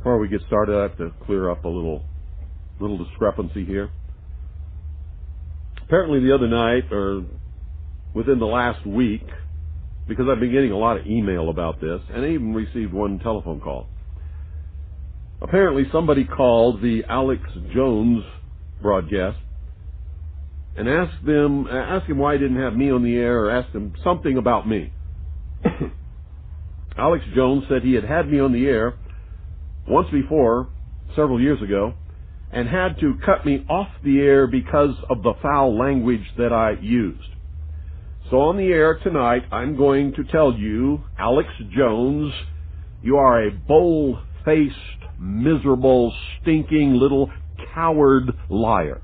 Before we get started, I have to clear up a little discrepancy here. Apparently the other night, or within the last week, because I've been getting a lot of email about this, and I even received one telephone call. Apparently somebody called the Alex Jones broadcast and asked him why he didn't have me on the air, or asked him something about me. Alex Jones said he had me on the air once before, several years ago, and had to cut me off the air because of the foul language that I used. So on the air tonight, I'm going to tell you, Alex Jones, you are a bold-faced, miserable, stinking little coward liar.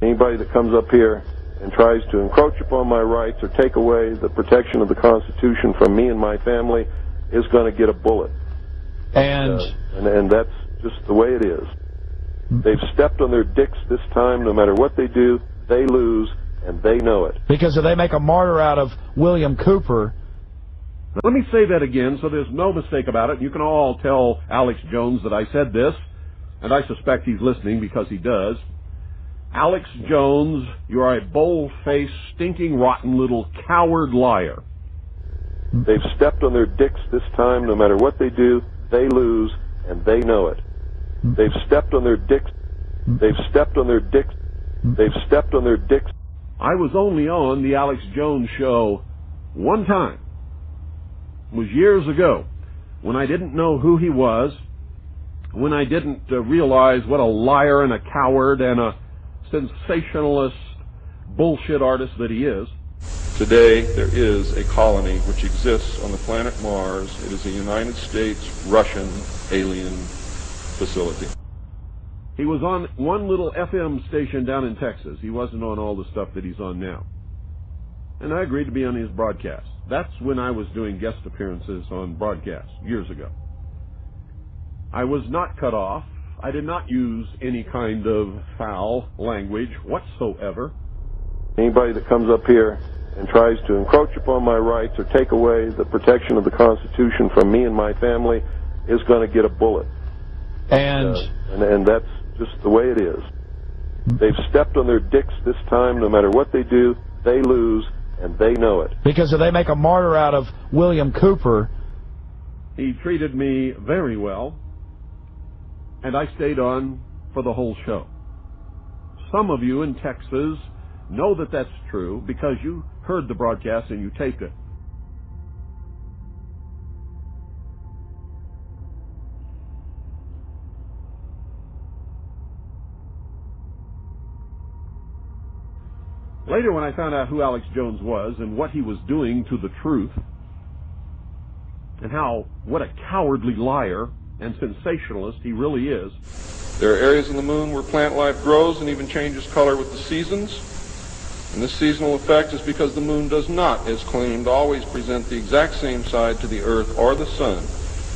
Anybody that comes up here and tries to encroach upon my rights or take away the protection of the Constitution from me and my family is going to get a bullet. And that's just the way it is. They've stepped on their dicks this time. No matter what they do, they lose, and they know it. Because if they make a martyr out of William Cooper... Now, let me say that again so there's no mistake about it. You can all tell Alex Jones that I said this, and I suspect he's listening because he does. Alex Jones, you are a bold-faced, stinking, rotten little coward liar. They've stepped on their dicks this time. No matter what they do, they lose, and they know it. They've stepped on their dicks. They've stepped on their dicks. They've stepped on their dicks. I was only on the Alex Jones show one time. It was years ago, when I didn't know who he was, when I didn't realize what a liar and a coward and a sensationalist bullshit artist that he is. Today, there is a colony which exists on the planet Mars. It is a United States-Russian alien facility. He was on one little FM station down in Texas. He wasn't on all the stuff that he's on now. And I agreed to be on his broadcast. That's when I was doing guest appearances on broadcasts, years ago. I was not cut off. I did not use any kind of foul language whatsoever. Anybody that comes up here and tries to encroach upon my rights or take away the protection of the Constitution from me and my family is going to get a bullet. And that's just the way it is. They've stepped on their dicks this time. No matter what they do, they lose, and they know it. Because if they make a martyr out of William Cooper... He treated me very well, and I stayed on for the whole show. Some of you in Texas know that that's true because you heard the broadcast and you taped it. Later, when I found out who Alex Jones was and what he was doing to the truth, and what a cowardly liar and sensationalist he really is. There are areas in the moon where plant life grows and even changes color with the seasons. And this seasonal effect is because the moon does not, as claimed, always present the exact same side to the Earth or the Sun.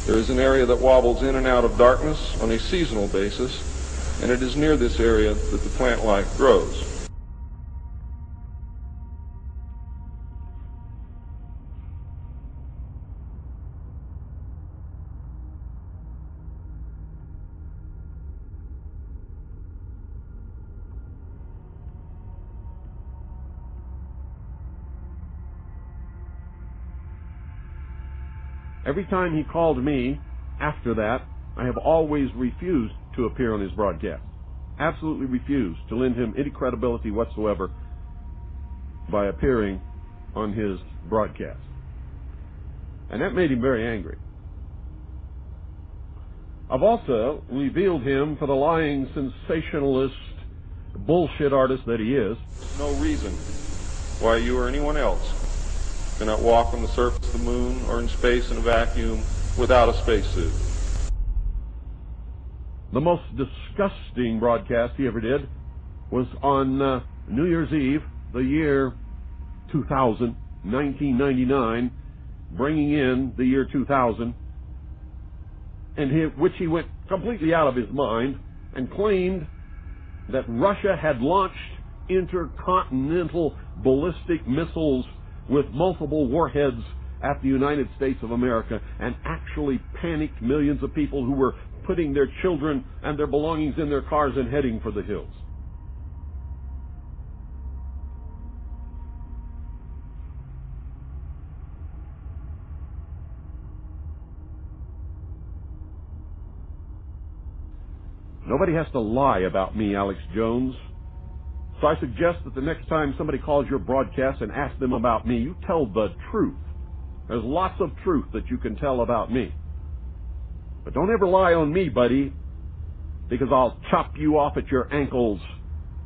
There is an area that wobbles in and out of darkness on a seasonal basis, and it is near this area that the plant life grows. Every time he called me after that, I have always refused to appear on his broadcast. Absolutely refused to lend him any credibility whatsoever by appearing on his broadcast. And that made him very angry. I've also revealed him for the lying, sensationalist, bullshit artist that he is. There's no reason why you or anyone else cannot walk on the surface of the moon or in space in a vacuum without a spacesuit. The most disgusting broadcast he ever did was on New Year's Eve, the year 2000, 1999, bringing in the year 2000, which he went completely out of his mind and claimed that Russia had launched intercontinental ballistic missiles with multiple warheads at the United States of America and actually panicked millions of people who were putting their children and their belongings in their cars and heading for the hills. Nobody has to lie about me, Alex Jones. So I suggest that the next time somebody calls your broadcast and asks them about me, you tell the truth. There's lots of truth that you can tell about me. But don't ever lie on me, buddy, because I'll chop you off at your ankles.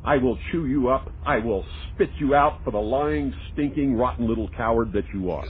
I will chew you up. I will spit you out for the lying, stinking, rotten little coward that you are.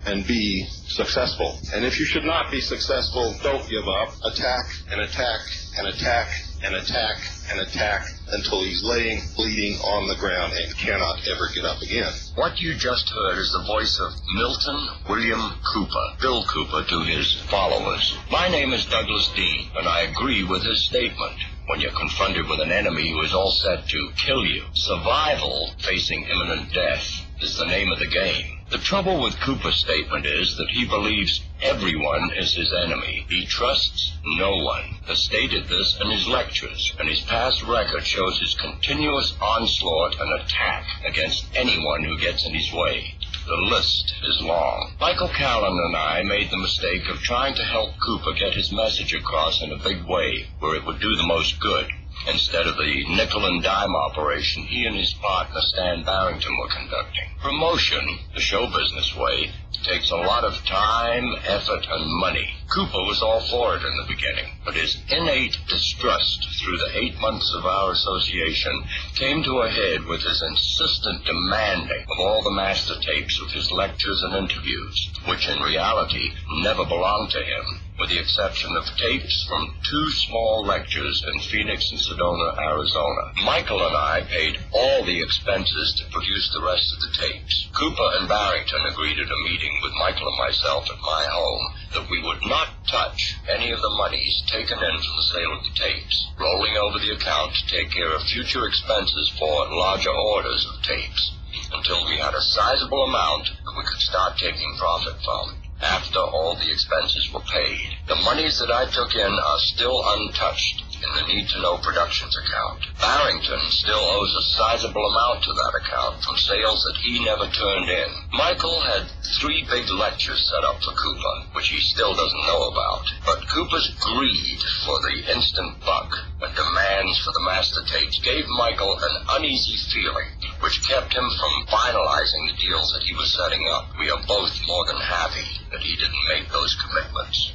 And be successful. And if you should not be successful, don't give up. Attack and attack and attack and attack and attack until he's laying, bleeding on the ground and cannot ever get up again. What you just heard is the voice of Milton William Cooper, Bill Cooper to his followers. My name is Douglas Dean, and I agree with his statement. When you're confronted with an enemy who is all set to kill you, survival facing imminent death is the name of the game. The trouble with Cooper's statement is that he believes everyone is his enemy. He trusts no one. Has stated this in his lectures, and his past record shows his continuous onslaught and attack against anyone who gets in his way. The list is long. Michael Callan and I made the mistake of trying to help Cooper get his message across in a big way where it would do the most good. Instead of the nickel and dime operation he and his partner Stan Barrington were conducting. Promotion, the show business way, takes a lot of time, effort, and money. Cooper was all for it in the beginning, but his innate distrust through the 8 months of our association came to a head with his insistent demanding of all the master tapes of his lectures and interviews, which in reality never belonged to him, with the exception of tapes from 2 small lectures in Phoenix and Sedona, Arizona. Michael and I paid all the expenses to produce the rest of the tapes. Cooper and Barrington agreed at a meeting with Michael and myself at my home that we would not touch any of the monies taken in from the sale of the tapes, rolling over the account to take care of future expenses for larger orders of tapes, until we had a sizable amount that we could start taking profit from. After all the expenses were paid, the monies that I took in are still untouched in the Need-to-Know Productions account. Barrington still owes a sizable amount to that account from sales that he never turned in. Michael had 3 big lectures set up for Cooper, which he still doesn't know about. But Cooper's greed for the instant buck and demands for the master tapes gave Michael an uneasy feeling, which kept him from finalizing the deals that he was setting up. We are both more than happy that he didn't make those commitments.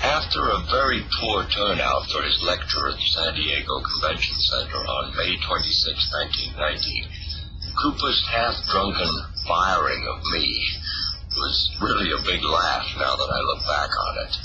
After a very poor turnout for his lecture at the San Diego Convention Center on May 26, 1990, Cooper's half-drunken firing of me was really a big laugh now that I look back on it.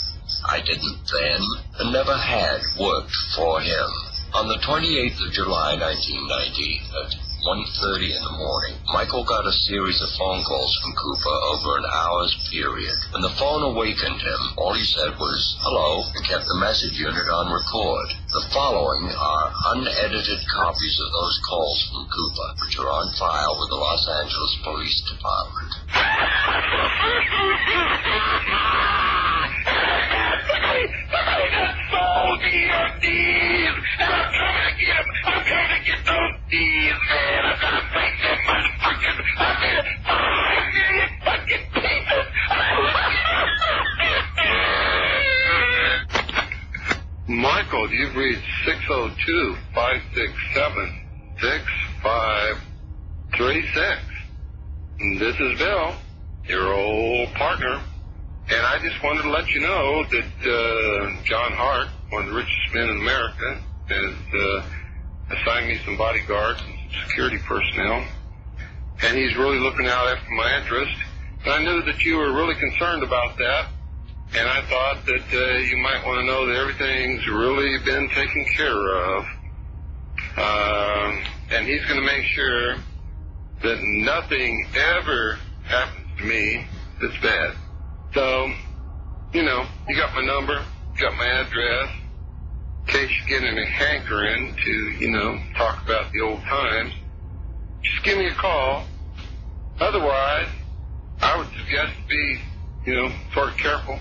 I didn't then, and never had, worked for him. On the 28th of July, 1990, at 1:30 in the morning, Michael got a series of phone calls from Cooper over an hour's period. When the phone awakened him, all he said was, "Hello," and kept the message unit on record. The following are unedited copies of those calls from Cooper, which are on file with the Los Angeles Police Department. I'm trying to get those thieves, man. I'm gonna make them motherfucking fucking pieces. Michael, you've reached 602-567-6536. This is Bill, your old partner. And I just wanted to let you know that John Hart, one of the richest men in America, has assigned me some bodyguards and some security personnel. And he's really looking out after my interest. And I knew that you were really concerned about that. And I thought that you might want to know that everything's really been taken care of. And he's going to make sure that nothing ever happens to me that's bad. So, you know, you got my number, you got my address, in case you're getting a hankering to, you know, talk about the old times. Just give me a call. Otherwise, I would suggest to be sort of careful.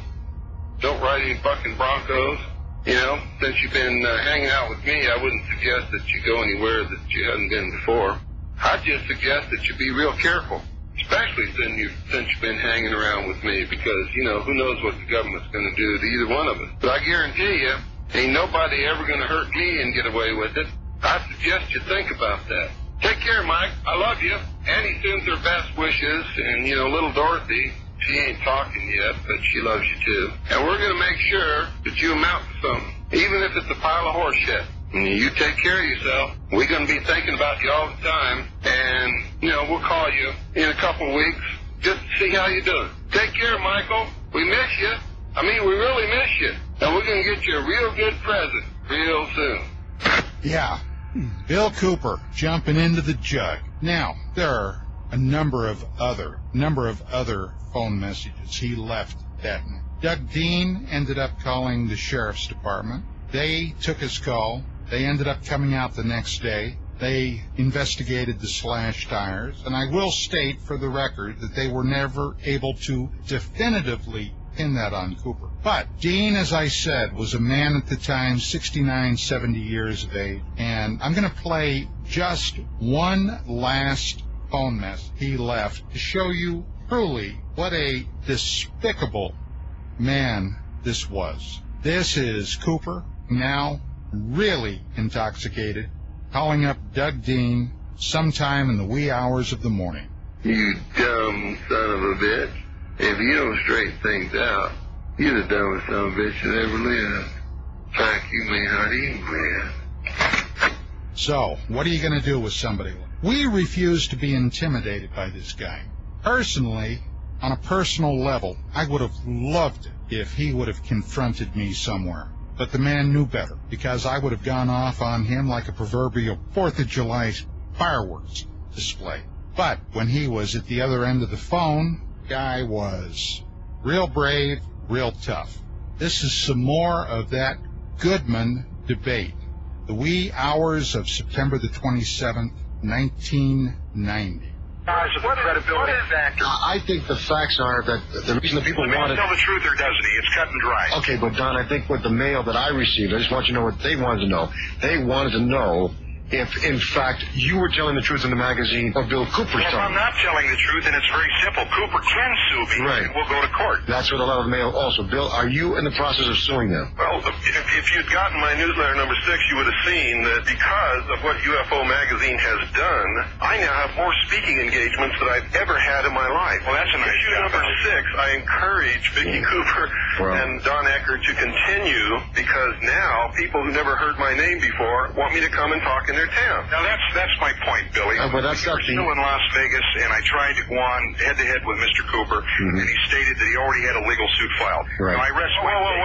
Don't ride any fucking Broncos. Since you've been hanging out with me, I wouldn't suggest that you go anywhere that you haven't been before. I'd just suggest that you be real careful, especially since you've been hanging around with me, because, who knows what the government's going to do to either one of us. But I guarantee you, ain't nobody ever going to hurt me and get away with it. I suggest you think about that. Take care, Mike. I love you. Annie sends her best wishes, and, little Dorothy, she ain't talking yet, but she loves you too. And we're going to make sure that you amount to something, even if it's a pile of horse shit. You take care of yourself. We're going to be thinking about you all the time, and, we'll call you in a couple of weeks just to see how you're doing. Take care, Michael. We miss you. We really miss you. And we're going to get you a real good present real soon. Yeah, Bill Cooper jumping into the jug. Now, there are a number of other phone messages he left that night. Doug Dean ended up calling the sheriff's department. They took his call. They ended up coming out the next day. They investigated the slashed tires, and I will state for the record that they were never able to definitively pin that on Cooper. But Dean, as I said, was a man at the time, 69, 70 years of age, and I'm going to play just one last phone message he left to show you truly what a despicable man this was. This is Cooper, now really intoxicated, calling up Doug Dean sometime in the wee hours of the morning. You dumb son of a bitch. If you don't straighten things out, you're the dumbest son of a bitch that ever lived. In fact, you may not even live. So, what are you going to do with somebody like that? We refuse to be intimidated by this guy. Personally, on a personal level, I would have loved it if he would have confronted me somewhere. But the man knew better, because I would have gone off on him like a proverbial 4th of July fireworks display. But when he was at the other end of the phone, guy was real brave, real tough. This is some more of that Goodman debate. The wee hours of September the 27th, 1990. What is that? I think the facts are that the reason the people wanted... tell the truth or doesn't he? It's cut and dry. Okay, but Don, I think with the mail that I received, I just want you to know what they wanted to know. They wanted to know if, in fact, you were telling the truth in the magazine or Bill Cooper's Well, if I'm not telling the truth, then it's very simple. Cooper can sue me, right, and we'll go to court. That's what a lot of the mail also. Bill, are you in the process of suing them? Well, if you'd gotten my newsletter number 6, you would have seen that because of what UFO Magazine has done, I now have more speaking engagements than I've ever had in my life. Well, that's a nice issue number 6, I encourage Vicki Cooper and Don Eckert to continue, because now people who never heard my name before want me to come and talk in their town. Now, that's my point, Billy. But that's not still in Las Vegas, and I tried to go on head-to-head with Mr. Cooper, and he stated that he already had a legal suit filed. Right. Now, I rest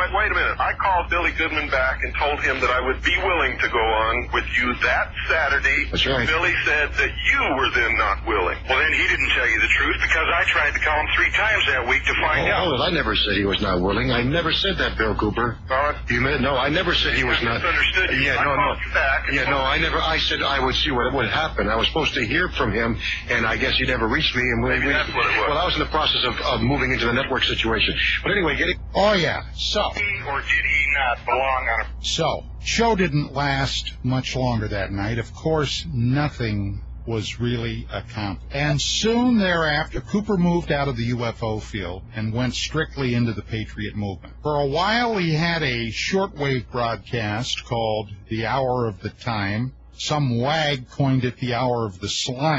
wait a minute. I called Billy Goodman back and told him that I would be willing to go on with you that Saturday. That's right. Billy said that you were then not willing. Well, then he didn't tell you the truth, because I tried to call him 3 times that week to find out. I never said he was not willing. I never said that, Bill Cooper. No, I never said he was not. Misunderstood you. Yeah, I called you back. I never. I said I would see what would happen. I was supposed to hear from him, and I guess he never reached me. And maybe that's what it was. Well, I was in the process of moving into the network situation. But anyway, Oh, yeah. So. Or did he not belong on a... So, show didn't last much longer that night. Of course, nothing was really accomplished. And soon thereafter, Cooper moved out of the UFO field and went strictly into the Patriot movement. For a while, he had a shortwave broadcast called The Hour of the Time. Some wag coined it the Hour of the Slime.